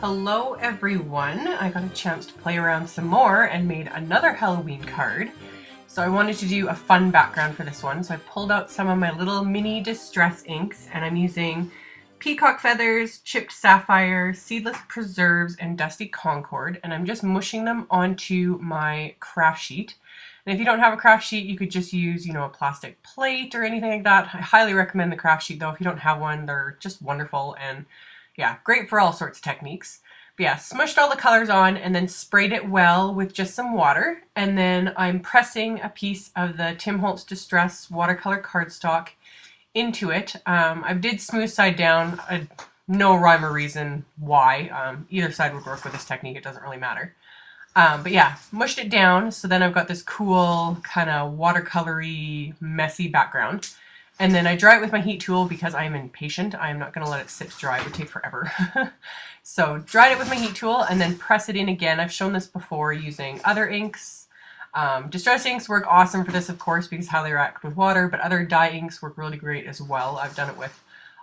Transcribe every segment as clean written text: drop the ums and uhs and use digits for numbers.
Hello everyone! I got a chance to play around some more and made another Halloween card. So I wanted to do a fun background for this one, so I pulled out some of my little mini distress inks and I'm using peacock feathers, chipped sapphire, seedless preserves, and dusty concord, and I'm just mushing them onto my craft sheet. And if you don't have a craft sheet, you could just use, a plastic plate or anything like that. I highly recommend the craft sheet though. If you don't have one, they're just wonderful and yeah, great for all sorts of techniques. But yeah, smushed all the colors on and then sprayed it well with just some water. And then I'm pressing a piece of the Tim Holtz Distress watercolor cardstock into it. I did smooth side down. No rhyme or reason why. Either side would work with this technique. It doesn't really matter. But yeah, mushed it down. So then I've got this cool kind of watercolory, messy background. And then I dry it with my heat tool because I'm impatient. I'm not going to let it sit dry. It would take forever. So dried it with my heat tool and then press it in again. I've shown this before using other inks. Distress inks work awesome for this, of course, because how they react with water, but other dye inks work really great as well. I've done it with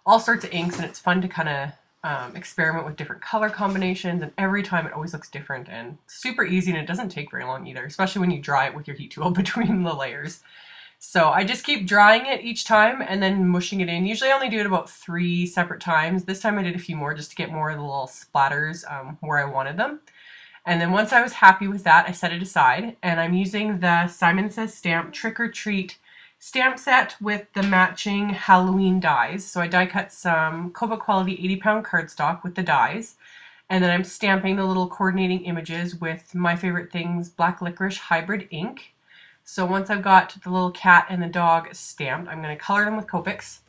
all sorts of inks and it's fun to kind of experiment with different color combinations, and every time it always looks different and super easy, and it doesn't take very long either, especially when you dry it with your heat tool between the layers. So I just keep drying it each time and then mushing it in. Usually I only do it about 3 separate times. This time I did a few more just to get more of the little splatters where I wanted them. And then once I was happy with that, I set it aside. And I'm using the Simon Says Stamp Trick or Treat stamp set with the matching Halloween dies. So I die cut some Copa Quality 80-pound cardstock with the dies. And then I'm stamping the little coordinating images with My Favorite Things Black Licorice Hybrid ink. So once I've got the little cat and the dog stamped, I'm going to color them with Copics.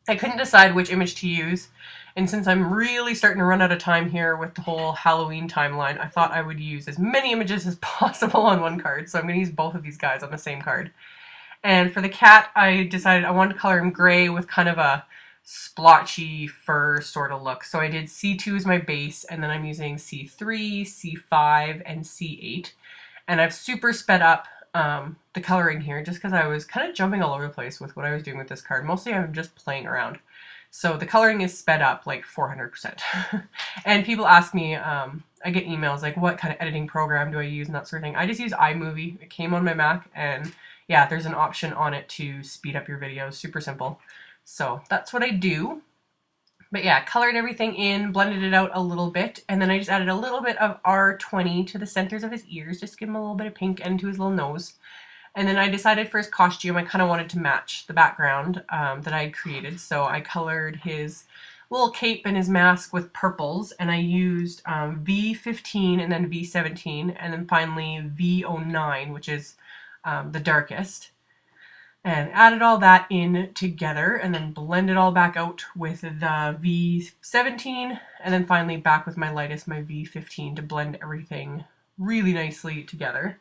I couldn't decide which image to use, and since I'm really starting to run out of time here with the whole Halloween timeline, I thought I would use as many images as possible on one card, so I'm going to use both of these guys on the same card. And for the cat, I decided I wanted to color him gray with kind of a splotchy fur sort of look. So I did C2 as my base, and then I'm using C3, C5, and C8. And I've super sped up the coloring here just because I was kind of jumping all over the place with what I was doing with this card. Mostly I'm just playing around. So the coloring is sped up like 400%. And people ask me, I get emails like, what kind of editing program do I use and that sort of thing. I just use iMovie. It came on my Mac, and yeah, there's an option on it to speed up your videos. Super simple. So that's what I do. But yeah, colored everything in, blended it out a little bit, and then I just added a little bit of R20 to the centers of his ears, just to give him a little bit of pink and to his little nose. And then I decided for his costume, I kind of wanted to match the background that I had created, so I colored his little cape and his mask with purples, and I used V15 and then V17, and then finally V09, which is the darkest. And added all that in together and then blend it all back out with the V17, and then finally back with my lightest, my V15, to blend everything really nicely together.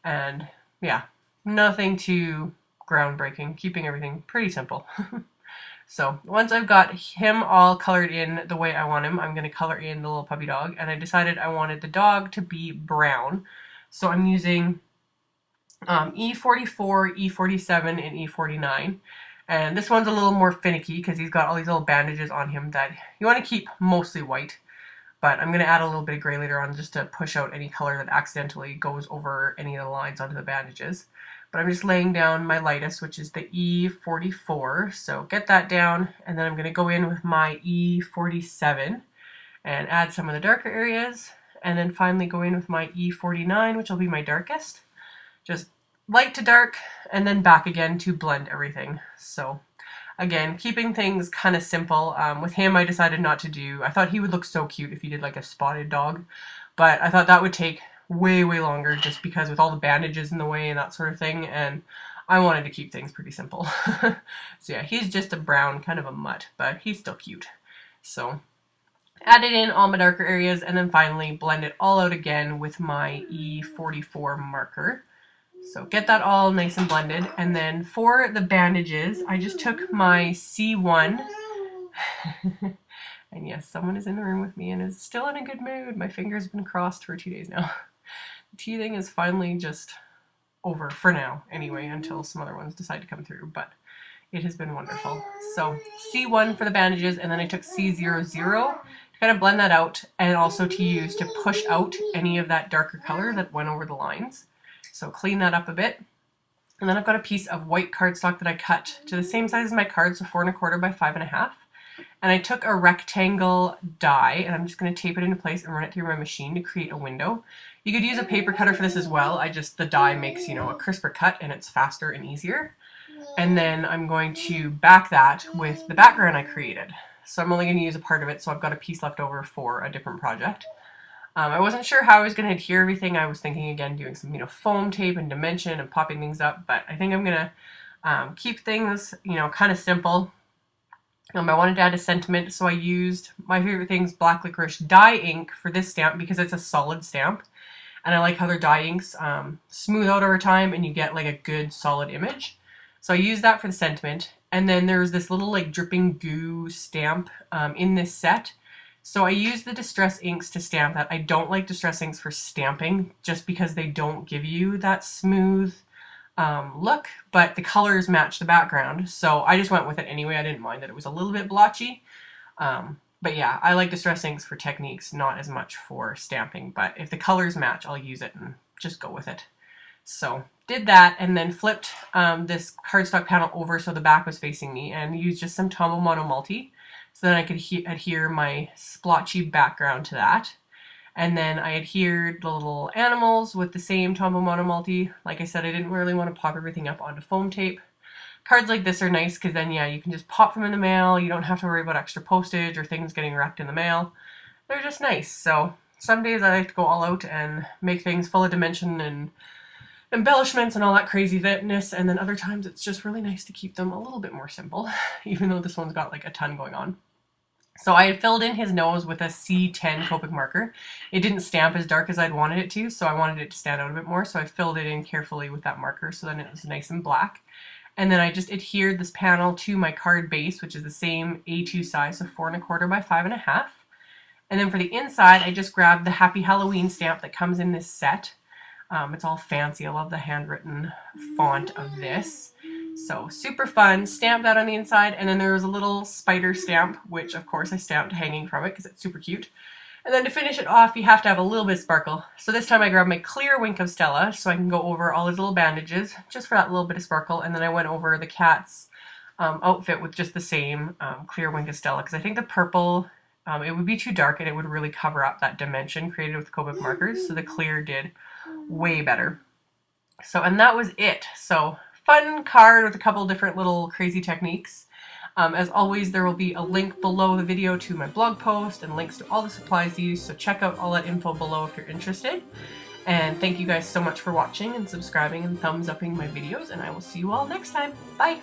And yeah, nothing too groundbreaking, keeping everything pretty simple. So once I've got him all colored in the way I want him, I'm going to color in the little puppy dog, and I decided I wanted the dog to be brown. So I'm using E44, E47, and E49. And this one's a little more finicky because he's got all these little bandages on him that you want to keep mostly white. But I'm going to add a little bit of gray later on just to push out any color that accidentally goes over any of the lines onto the bandages. But I'm just laying down my lightest, which is the E44. So get that down, and then I'm going to go in with my E47 and add some of the darker areas. And then finally go in with my E49, which will be my darkest. Just light to dark, and then back again to blend everything. So again, keeping things kind of simple. With him, I decided not to do, I thought he would look so cute if he did like a spotted dog, but I thought that would take way longer just because with all the bandages in the way and that sort of thing, and I wanted to keep things pretty simple. So yeah, he's just a brown, kind of a mutt, but he's still cute. So added in all my darker areas, and then finally blend it all out again with my E44 marker. So get that all nice and blended, and then for the bandages, I just took my C1, and yes, someone is in the room with me and is still in a good mood. My finger's been crossed for 2 days now. The teething is finally just over for now, anyway, until some other ones decide to come through, but it has been wonderful. So C1 for the bandages, and then I took C00 to kind of blend that out, and also to use to push out any of that darker color that went over the lines. So clean that up a bit. And then I've got a piece of white cardstock that I cut to the same size as my card, so 4 1/4 by 5 1/2. And I took a rectangle die, and I'm just going to tape it into place and run it through my machine to create a window. You could use a paper cutter for this as well. The die makes, you know, a crisper cut and it's faster and easier. And then I'm going to back that with the background I created. So I'm only going to use a part of it, so I've got a piece left over for a different project. I wasn't sure how I was going to adhere everything. I was thinking again doing some, you know, foam tape and dimension and popping things up, but I think I'm going to keep things, you know, kind of simple. I wanted to add a sentiment, so I used my favorite things, black licorice dye ink for this stamp because it's a solid stamp, and I like how their dye inks smooth out over time and you get like a good solid image. So I used that for the sentiment, and then there's this little like dripping goo stamp in this set. So I used the distress inks to stamp that. I don't like distress inks for stamping just because they don't give you that smooth look, but the colors match the background, so I just went with it anyway. I didn't mind that it was a little bit blotchy, but yeah, I like distress inks for techniques, not as much for stamping, but if the colors match, I'll use it and just go with it. So did that, and then flipped this cardstock panel over so the back was facing me, and used just some Tombow Mono Multi so then I could adhere my splotchy background to that. And then I adhered the little animals with the same Tombow Mono Multi. Like I said, I didn't really want to pop everything up onto foam tape. Cards like this are nice because then, yeah, you can just pop them in the mail. You don't have to worry about extra postage or things getting wrecked in the mail. They're just nice. So some days I like to go all out and make things full of dimension and embellishments and all that craziness, and then other times it's just really nice to keep them a little bit more simple, even though this one's got like a ton going on. So I had filled in his nose with a C10 Copic marker. It didn't stamp as dark as I'd wanted it to, so I wanted it to stand out a bit more, so I filled it in carefully with that marker so then it was nice and black. And then I just adhered this panel to my card base, which is the same A2 size, so 4 1/4 by 5 1/2. And then for the inside, I just grabbed the Happy Halloween stamp that comes in this set. It's all fancy. I love the handwritten font of this. So super fun. Stamped that on the inside, and then there was a little spider stamp, which of course I stamped hanging from it because it's super cute. And then to finish it off, you have to have a little bit of sparkle. So this time I grabbed my clear Wink of Stella so I can go over all his little bandages just for that little bit of sparkle. And then I went over the cat's outfit with just the same clear Wink of Stella because I think the purple, it would be too dark and it would really cover up that dimension created with Copic markers. So the clear did way better. So, and that was it. So fun card with a couple different little crazy techniques. As always, there will be a link below the video to my blog post and links to all the supplies used, so check out all that info below if you're interested. And thank you guys so much for watching and subscribing and thumbs upping my videos, and I will see you all next time. Bye!